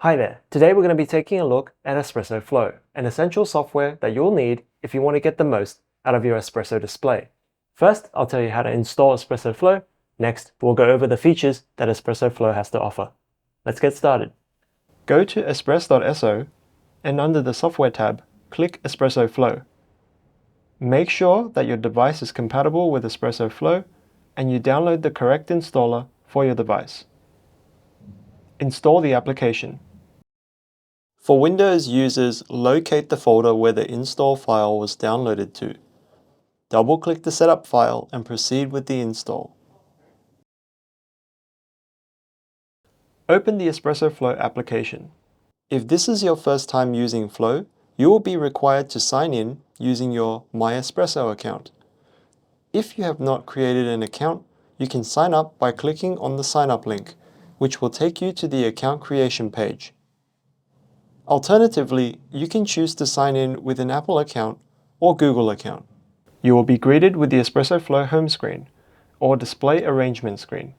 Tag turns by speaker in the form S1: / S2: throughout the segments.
S1: Hi there, today we're going to be taking a look at espressoFlow, an essential software that you'll need if you want to get the most out of your espresso display. First, I'll tell you how to install espressoFlow. Next, we'll go over the features that espressoFlow has to offer. Let's get started. Go to espress.so and under the Software tab, click espressoFlow. Make sure that your device is compatible with espressoFlow and you download the correct installer for your device. Install the application. For Windows users, locate the folder where the install file was downloaded to. Double-click the setup file and proceed with the install. Open the espressoFlow application. If this is your first time using Flow, you will be required to sign in using your My Espresso account. If you have not created an account, you can sign up by clicking on the Sign Up link, which will take you to the account creation page. Alternatively, you can choose to sign in with an Apple account or Google account. You will be greeted with the espressoFlow home screen or display arrangement screen.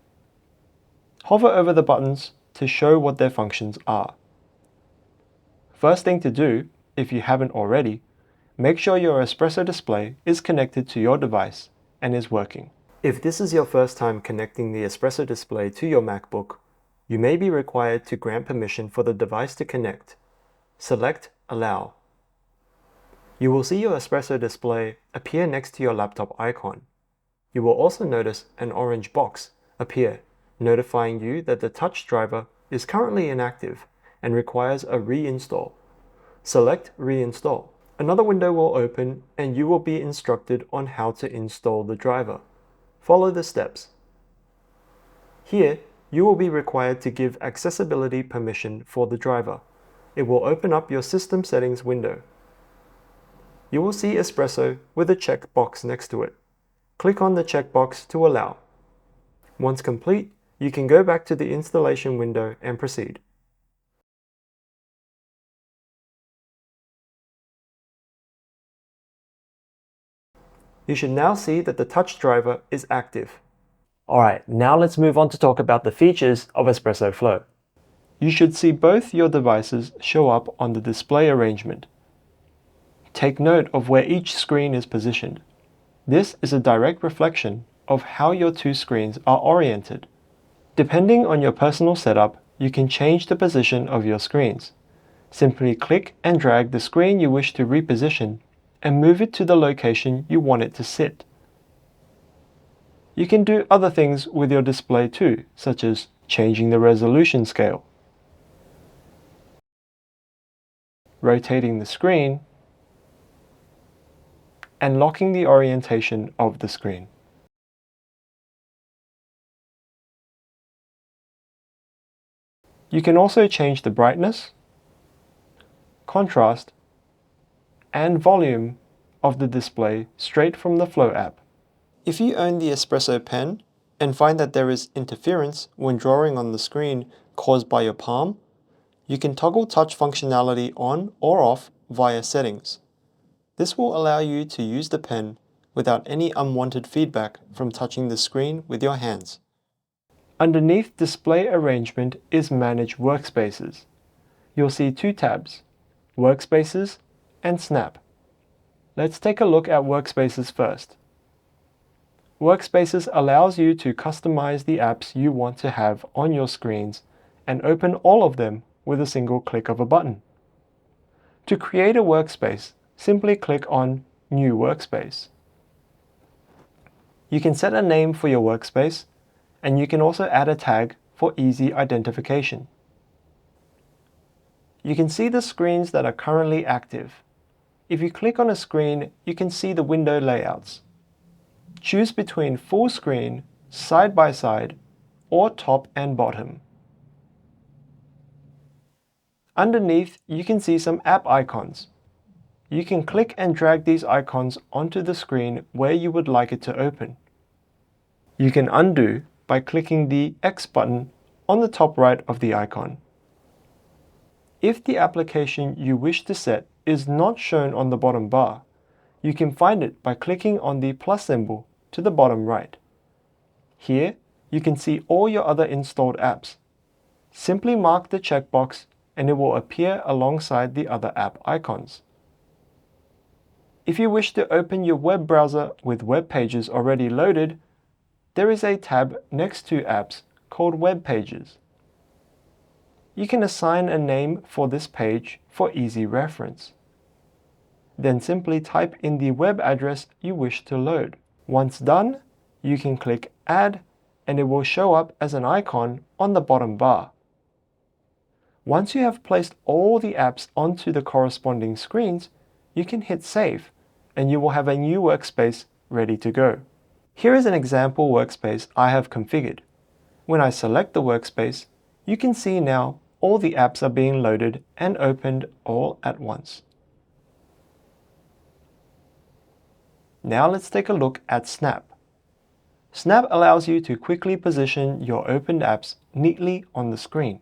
S1: Hover over the buttons to show what their functions are. First thing to do, if you haven't already, make sure your espresso display is connected to your device and is working. If this is your first time connecting the espresso display to your MacBook, you may be required to grant permission for the device to connect. Select Allow. You will see your espresso display appear next to your laptop icon. You will also notice an orange box appear, notifying you that the touch driver is currently inactive and requires a reinstall. Select Reinstall. Another window will open and you will be instructed on how to install the driver. Follow the steps. Here, you will be required to give accessibility permission for the driver. It will open up your system settings window. You will see Espresso with a checkbox next to it. Click on the checkbox to allow. Once complete, you can go back to the installation window and proceed. You should now see that the touch driver is active. Alright, now let's move on to talk about the features of espressoFlow. You should see both your devices show up on the display arrangement. Take note of where each screen is positioned. This is a direct reflection of how your two screens are oriented. Depending on your personal setup, you can change the position of your screens. Simply click and drag the screen you wish to reposition and move it to the location you want it to sit. You can do other things with your display too, such as changing the resolution scale, rotating the screen, and locking the orientation of the screen. You can also change the brightness, contrast, and volume of the display straight from the Flow app. If you own the Espresso pen and find that there is interference when drawing on the screen caused by your palm, you can toggle touch functionality on or off via settings. This will allow you to use the pen without any unwanted feedback from touching the screen with your hands. Underneath Display Arrangement is Manage Workspaces. You'll see two tabs, Workspaces and Snap. Let's take a look at Workspaces first. Workspaces allows you to customize the apps you want to have on your screens and open all of them with a single click of a button. To create a workspace, simply click on New Workspace. You can set a name for your workspace, and you can also add a tag for easy identification. You can see the screens that are currently active. If you click on a screen, you can see the window layouts. Choose between full screen, side by side, or top and bottom. Underneath, you can see some app icons. You can click and drag these icons onto the screen where you would like it to open. You can undo by clicking the X button on the top right of the icon. If the application you wish to set is not shown on the bottom bar, you can find it by clicking on the plus symbol to the bottom right. Here, you can see all your other installed apps. Simply mark the checkbox and it will appear alongside the other app icons. If you wish to open your web browser with web pages already loaded, there is a tab next to apps called Web Pages. You can assign a name for this page for easy reference. Then simply type in the web address you wish to load. Once done, you can click Add, and it will show up as an icon on the bottom bar. Once you have placed all the apps onto the corresponding screens, you can hit Save, and you will have a new workspace ready to go. Here is an example workspace I have configured. When I select the workspace, you can see now all the apps are being loaded and opened all at once. Now let's take a look at Snap. Snap allows you to quickly position your opened apps neatly on the screen.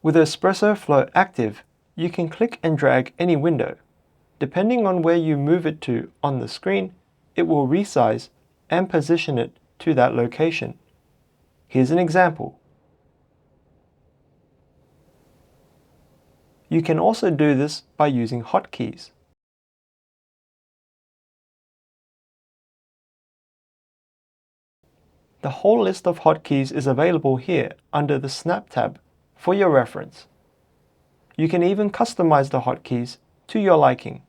S1: With espressoFlow active, you can click and drag any window. Depending on where you move it to on the screen, it will resize and position it to that location. Here's an example. You can also do this by using hotkeys. The whole list of hotkeys is available here under the Snap tab for your reference. You can even customize the hotkeys to your liking.